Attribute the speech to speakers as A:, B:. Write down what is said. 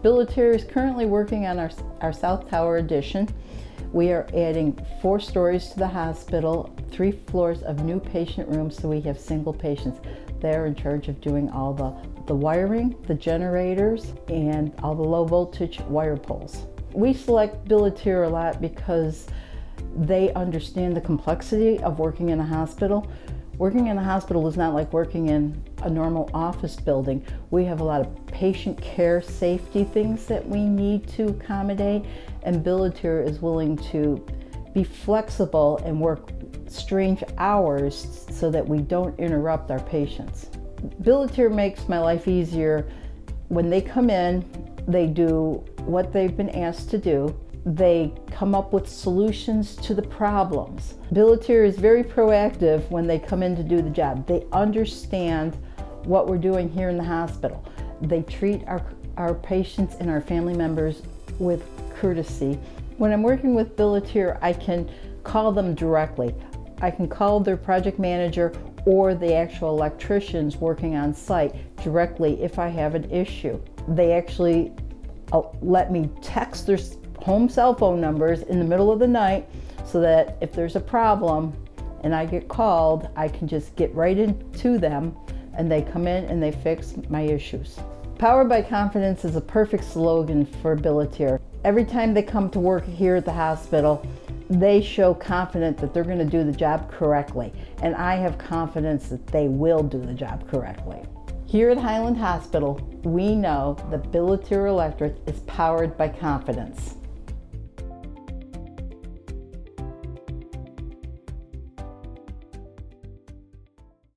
A: Billitier is currently working on our South Tower addition. We are adding 4 stories to the hospital, 3 floors of new patient rooms, so we have single patients. They're in charge of doing all the wiring, the generators, and all the low voltage wire pulls. We select Billitier a lot because they understand the complexity of working in a hospital. Working in a hospital is not like working in a normal office building. We have a lot of patient care safety things that we need to accommodate, and Billitier is willing to be flexible and work strange hours so that we don't interrupt our patients. Billitier makes my life easier. When they come in, they do what they've been asked to do. They come up with solutions to the problems. Billitier is very proactive when they come in to do the job. They understand what we're doing here in the hospital. They treat our patients and our family members with courtesy. When I'm working with Billitier, I can call them directly. I can call their project manager or the actual electricians working on site directly if I have an issue. They actually let me text their home cell phone numbers in the middle of the night so that if there's a problem and I get called, I can just get right into them and they come in and they fix my issues. Powered by Confidence is a perfect slogan for Billitier. Every time they come to work here at the hospital, they show confident that they're going to do the job correctly, and I have confidence that they will do the job correctly. Here at Highland Hospital, we know that Billitier Electric is powered by confidence.